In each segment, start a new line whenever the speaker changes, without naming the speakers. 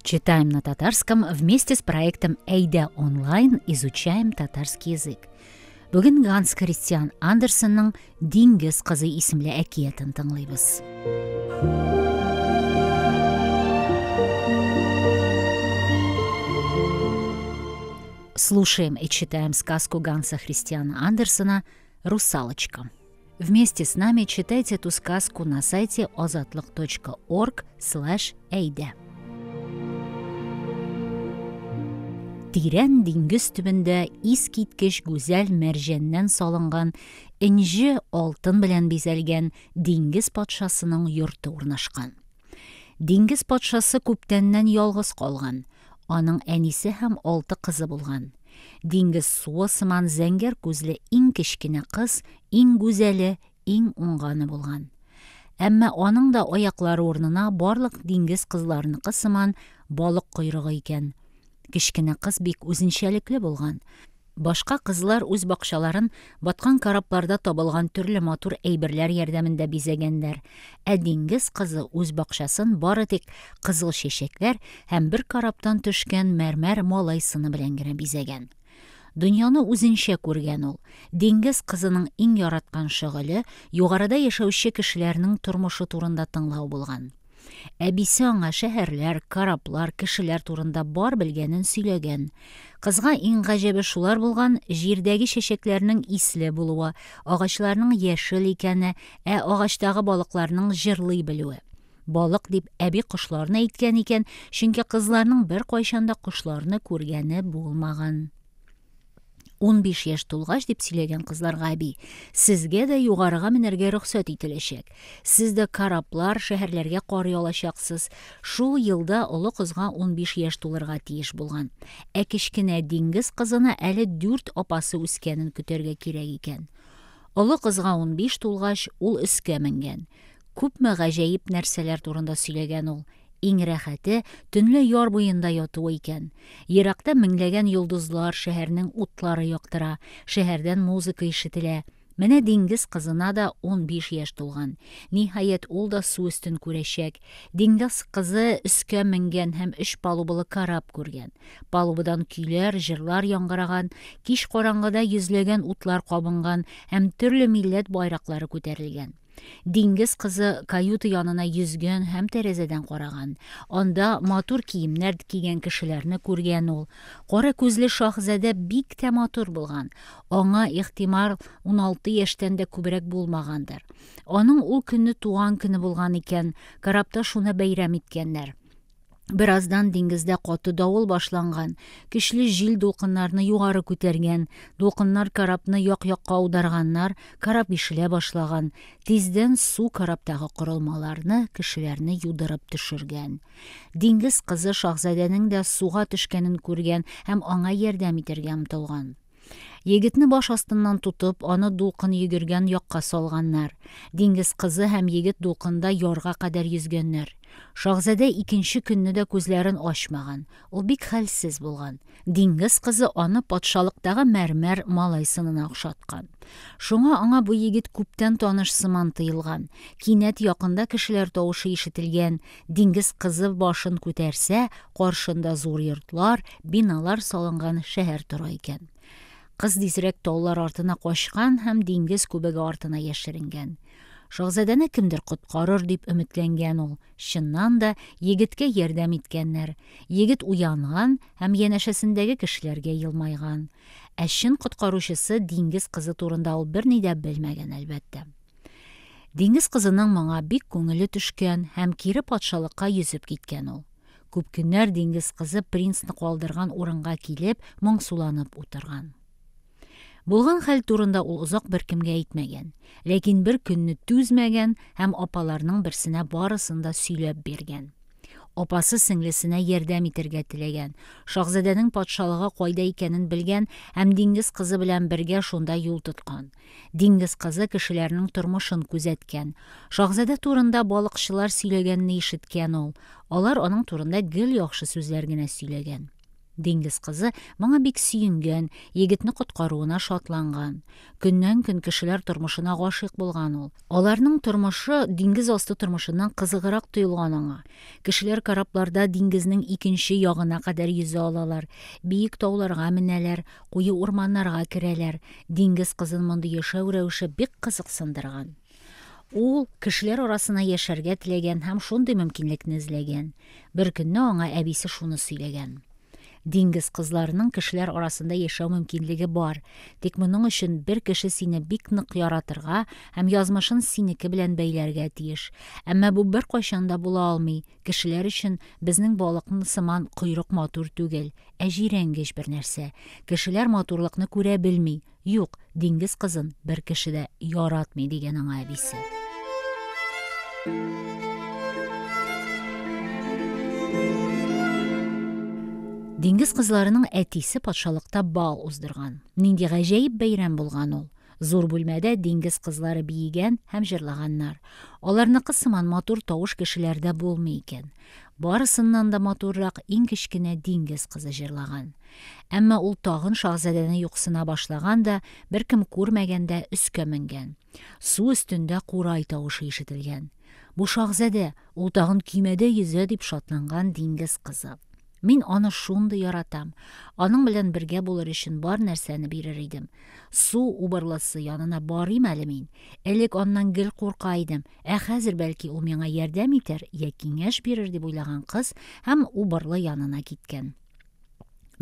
Читаем на татарском вместе с проектом «Эйда онлайн» изучаем татарский язык. Бүгін Ганс Кристиан Андерсенның «Диңгез қызы» исемле әкиятен тыңлайбыз. Слушаем и читаем сказку Ганса Кристиана Андерсена «Русалочка». Вместе с нами читайте эту сказку на сайте ozatlik.org/эйда. Тирән диңгез төбендә искиткеч гүзәл мәрҗәннән салынган, инҗе алтын белән бизәлгән диңгез патшасының йорты урнашкан. Диңгез патшасы күптәннән ялгыз калган. Аның әнисе һәм 6 кызы булган. Диңгез суы сыман зәңгәр күзле иң кечкенә кыз, иң гүзәле, иң уңганы булган. Әмма аның да аяклары урынына барлык диңгез кызларыныкы сыман балык койрыгы икән. Кечкенә кыз бик үзенчәлекле булган. Башка кызлар үз бакчаларын баткан корабларда табылган төрле матур әйберләр ярдәмендә бизәгәннәр. Ә диңгез кызы үз бакчасын бары тик кызыл чәчәкләр һәм бер караптан төшкән мәрмәр малай сыны белән генә бизәгән. Дөньяны үзенчә күргән ул. Диңгез кызының иң яраткан шөгыле югарыда яшәүче кешеләрнең тормышы турында тыңлау булган. Әбисе аңа шәһәрләр, кораблар, кешеләр турында бар белгәнен сөйләгән. Кызга иң гаҗәбе шулар булган: җирдәге чәчәкләрнең исле булуы, агачларның яшел икәне, ә агачтагы балыкларның җырлый белүе. Балык дип әби кошларны әйткән икән, чөнки кызларның бер кайчанда кошларны күргәне булмаган. 15 яшь тулгач дип сөйләгән кызларга әби: "Сезгә дә югарыга менәргә рөхсәт ителәчәк. Сез дә кораблар, шәһәрләргә карый алачаксыз." Шул елда олы кызга 15 яшь тулырга тиеш булган. Ә кечкенә диңгез кызына әле 4 апасы үскәнен көтәргә кирәк икән. Олы кызга 15 тулгач ул өскә менгән. Күпме гаҗәеп нәрсәләр турында сөйләгән ул. Иң рәхәте төнле яр буенда ятуы икән. Еракта меңләгән йолдызлар шәһәрнең утлары яктыра, шәһәрдән музыка ишетелә. Менә диңгез кызына да 15 яшь тулган. Ниһаять ул да су өстен күрәчәк. Диңгез кызы өскә менгән һәм 3 палубалы кораб күргән. Палубадан көйләр, җырлар яңгыраган, кич караңгыда йөзләгән утлар кабынган һәм төрле милләт байраклары күтәрелгән. Диңгез кызы каюта янына йөзгән һәм тәрәзәдән караган. Анда матур киемнәр кигән кешеләрне күргән ул. Кара күзле шаһзадә бик тә матур булган. Аңа ихтимал 16 яшьтән дә күбрәк булмагандыр. Аның ул көнне туган көне булган икән. Корабта шуны бәйрәм иткәннәр. Бераздан диңгездә каты давыл башланган. Көчле җил дулкыннарны югары күтәргән. Дулкыннар корабны як-якка аударганнар, кораб ишелә башлаган. Тиздән су корабтагы корылмаларны, кешеләрне юдырып төшергән. Диңгез кызы шаһзадәнең дә суга төшкәнен күргән һәм аңа ярдәм итәргә омтылган. Егетне баш астыннан тутып, аны дулкын йөгергән якка салганнар. Диңгез кызы һәм егет дулкында ярга кадәр йөзгәннәр. Шаһзадә икенче көнне дә күзләрен ачмаган. Ул бик хәлсез булган. Диңгез кызы аны патшалыктагы мәрмәр малай сынына охшаткан. Шуңа аңа бу егет күптән таныш сыман тоелган. Кинәт якында кешеләр тавышы ишетелгән. Диңгез кызы башын күтәрсә, каршында зур йортлар, биналар салынган шәһәр тора икән. Кыз тизрәк таулар артына качкан һәм диңгез күбеге артына яшеренгән. Шаһзадәне кемдер коткарыр дип өметләнгән ул. Чыннан да егеткә ярдәм иткәннәр. Егет уянган һәм янәшәсендәге кешеләргә елмайган. Ә чын коткаручысы диңгез кызы турында ул берни дә белмәгән, әлбәттә. Диңгез кызының моңа бик күңеле төшкән һәм кире патшалыкка йөзеп киткән ул. Күп көннәр диңгез кызы принцны калдырган урынга килеп, моңсуланып утырган. Булган хәл турында ул узак беркемгә әйтмәгән. Ләкин бер көнне түзмәгән һәм апаларның берсенә барысын да сөйләп биргән. Апасы сеңлесенә ярдәм итәргә теләгән. Шаһзадәнең патшалыгы кайда икәнен белгән һәм диңгез кызы белән бергә шунда юл тоткан. Диңгез кызы кешеләрнең тормышын күзәткән. Шаһзадә турында балыкчылар сөйләгәнне ишеткән ул. Алар аның турында гел яхшы сүзләр генә сөйләгән. Диңгез кызы моңа бик сөенгән, егетне коткаруына шатланган. Көннән-көн кешеләр тормышына гашыйк булган ул. Аларның тормышы диңгез асты тормышыннан кызыграк тоелган аңа. Кешеләр корабларда диңгезнең икенче ягына кадәр йөзә алалар, биек тауларга менәләр, куе урманнарга керәләр. Диңгез кызын мондый яшәү рәвеше бик кызыксындырган. Ул кешеләр арасына яшәргә теләгән һәм шундый мөмкинлекне эзләгән. Бер көнне аңа әбисе шуны сөйләгән. Диңгез кызларының кешеләр арасында яшәү мөмкинлеге бар. Тик моның өчен бер кеше сине бик нык яратырга һәм язмышын синеке белән бәйләргә тиеш. Әмма бу бер кайчан да була алмый. Кешеләр өчен безнең балыкны сыман койрык матур түгел, ә җирәнгеч бер нәрсә. Кешеләр матурлыкны күрә белми. Юк, диңгез кызын бер кеше дә яратмый, дигән аңа әбисе. Диңгез кызларының әтисе патшалыкта бал уздырган. Нинди гаҗәеп бәйрәм булган ул. Зур бүлмәдә диңгез кызлары биегән һәм җырлаганнар. Аларныкы сыман матур тавыш кешеләрдә булмый икән. Барысыннан да матуррак иң кечкенә диңгез кызы җырлаган. Әмма ул тагын шаһзадәне юксына башлаган да, беркем күрмәгәндә өскә менгән. Су өстендә курай тавышы ишетелгән. Бу шаһзадә, ул тагын көймәдә йөзә дип шатланган диңгез кызы. Мин аны шундый яратам. Аның белән бергә булыр өчен бар нәрсәне бирер идем. Су убырлысы янына барыйм әле мин. Элек аннан гел курка идем. Хәзер бәлки ул миңа ярдәм итәр, я киңәш бирер дип уйлаган кыз һәм убырлы янына киткән.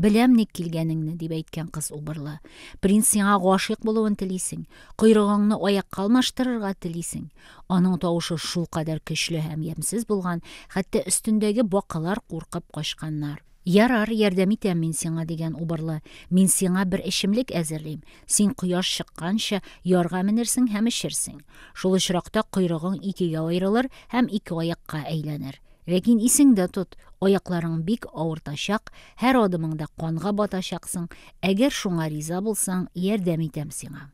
Беләм ник килгәнеңне, дип әйткән кыз убырлы. Принц сиңа гашыйк булуын телисең, койрыгыңны аякка алмаштырырга телисең. Аның тавышы шул кадәр көчле һәм ямьсез булган, хәтта өстендәге бакалар куркып качканнар. Ярар, ярдәм итәм мин сиңа, дигән убырлы. Мин сиңа бер эчемлек әзерлим. Син кояш чыкканча ярга менерсең һәм эчерсең. Шул очракта койрыгың икегә аерылыр һәм ике аякка әйләнер. Ләкин исеңдә тот, аякларың бик авыртачак, һәр адымыңда канга батачаксың. Әгәр шуңа риза булсаң, ярдәм итәм сиңа.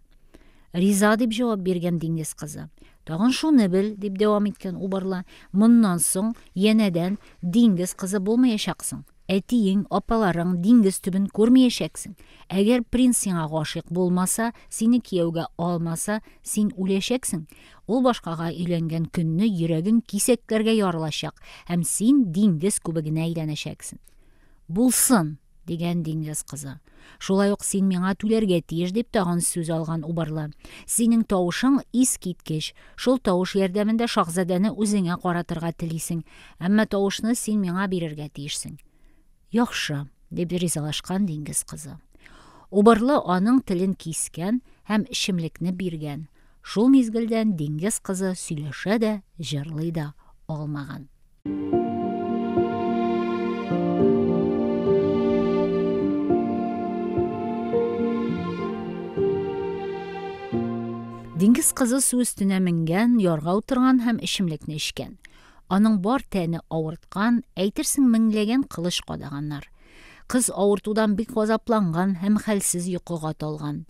Риза, дип җавап биргән диңгез кызы. Тагын шуны бел, дип дәвам иткән убырлы. Моннан соң янәдән диңгез кызы булмаячаксың. Әтиең, апаларың диңгез төбен күрмәячәксең. Әгәр принц сиңа гашыйк булмаса, сине кияүгә алмаса, син үләчәксең. Ул башкага өйләнгән көнне йөрәгең кисәкләргә ярылачак һәм син диңгез күбегенә әйләнәчәксең. Булсын, дигән диңгез кызы. Шулай ук син миңа түләргә тиеш, дип тагын сүз алган убырлы. Синең тавышың искиткеч. Шул тавыш ярдәмендә шаһзадәне үзеңә каратырга телисең, әмма тавышны син миңа бирергә тиешсең. Яхшы, дип ризалашкан диңгез кызы. Убырлы аның телен кискән һәм эчемлекне биргән. Шул мизгелдән диңгез кызы сөйләшә дә, җырлый да алмаган. Диңгез кызы су өстенә менгән, ярга утырган һәм эчемлекне эчкән. Аның бар тәне авырткан, әйтерсең меңләгән кылыч кадаганнар. Кыз авыртудан бик газапланган һәм хәлсез йокыга талган.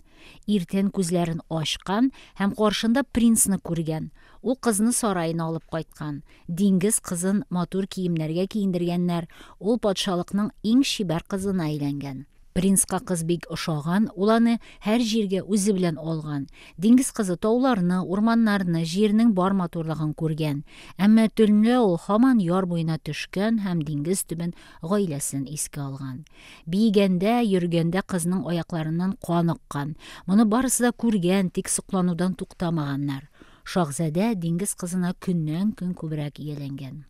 Иртән күзләрен ачкан һәм каршында принцны күргән. Ул кызны сарайына алып кайткан. Диңгез кызын матур киемнәргә киендергәннәр. Ул патшалыкның иң чибәр кызына әйләнгән. Принцка кыз бик ошаган, ул аны һәр җиргә үзе белән алган. Диңгез кызы тауларны, урманнарны, җирнең бар матурлыгын күргән. Әмма төнлә ул һаман яр буена төшкән һәм диңгез төбен, гаиләсен искә алган. Биегәндә, йөргәндә кызның аякларыннан кан аккан. Моны барысы да күргән, тик сокланудан туктамаганнар. Шаһзадә диңгез кызына көннән-көн күбрәк ияләнгән.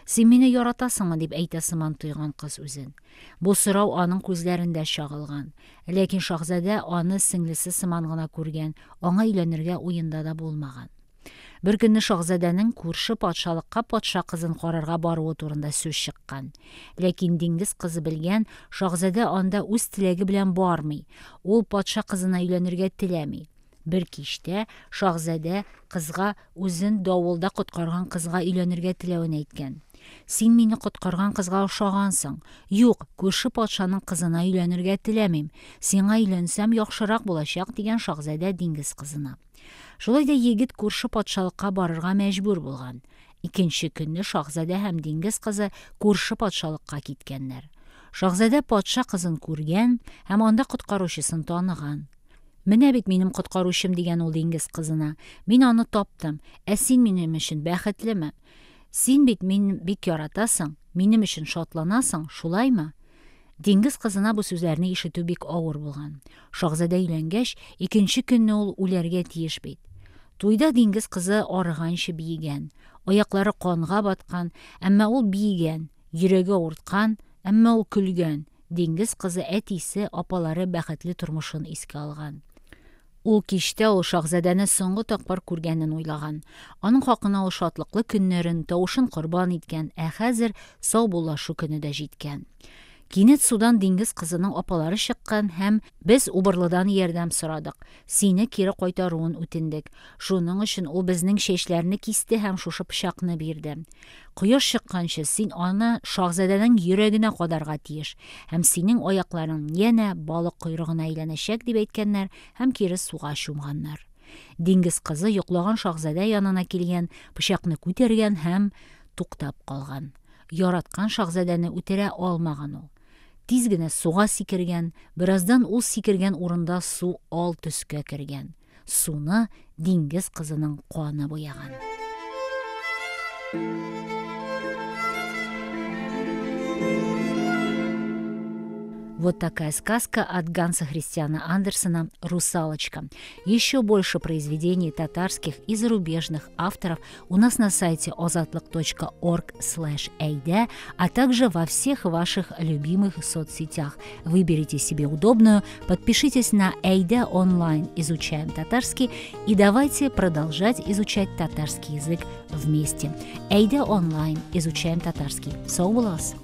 Син мине яратасыңмы, дип әйтә сыман тойган кыз үзен. Бу сорау аның күзләрендә чагылган. Ләкин шаһзадә аны сеңлесе сыман гына күргән, аңа өйләнергә уенда да булмаган. Бер көнне шаһзадәнең күрше патшалыкка патша кызын карарга баруы турында сүз чыккан. Ләкин диңгез кызы белгән, шаһзадә анда үз теләге белән бармый. Ул патша кызына өйләнергә теләми. Бер кичтә шаһзадә кызга үзен давылда коткарган кызга өйләнергә теләвен әйткән. Син мине коткарган кызга ошагансың. Юк, күрше патшаның кызына өйләнергә теләмим. Сиңа өйләнсәм яхшырак булачак, дигән шаһзадә диңгез кызына. Шулай да егет күрше патшалыкка барырга мәҗбүр булган. Икенче көнне шаһзадә һәм диңгез кызы күрше патшалыкка киткәннәр. Шаһзадә патша кызын күргән һәм анда коткаручысын таныган. Менә бит минем коткаручым дигән ул диңгез кызына. Мин аны таптым. Син минем өчен бәхетлеме? Син бит мине бик яратасың, минем өчен шатланасың, шулаймы? Диңгез кызына бу сүзләрне ишетү бик авыр булган. Шаһзадә өйләнгәч, икенче көнне ул үләргә тиеш бит. Туйда диңгез кызы арыганчы биегән, аяклары канга баткан, әмма ул биегән, йөрәге авырткан, әмма ул көлгән. Диңгез кызы әтисе, апалары бәхетле тормышын искә алган. Ул кичтә ул шаһзадәне соңгы тапкыр күргәнен уйлаган. Аның хакына ул шатлыклы көннәрен, тавышын корбан иткән, хәзер сау булашу көне дә җиткән. Кинәт судан диңгез кызының апалары чыккан һәм без убырлыдан ярдәм сорадык. Сине кире кайтаруын үтендек. Шуның өчен ул безнең чәчләрне кисте һәм шушы пычакны бирде. Кояш чыкканчы син аны шаһзадәнең йөрәгенә кадарга тиеш һәм синең аякларың янә балык койрыгына әйләнәчәк дип әйткәннәр һәм кире суга чумганнар. Диңгез кызы йоклаган шаһзадә янына килгән, пычакны күтәргән һәм туктап калган. Яраткан шаһзадәне үтерә алмаган ул. Тиз генә суга сикергән, бераздан ул сикергән урында су ал төскә кергән. Суны диңгез кызының каны буяган. Вот такая сказка от Ганса Христиана Андерсена «Русалочка». Еще больше произведений татарских и зарубежных авторов у нас на сайте ozatlyk.org/ayda, а также во всех ваших любимых соцсетях. Выберите себе удобную, подпишитесь на Ayda онлайн «Изучаем татарский» и давайте продолжать изучать татарский язык вместе. Ayda онлайн «Изучаем татарский». Сау булас!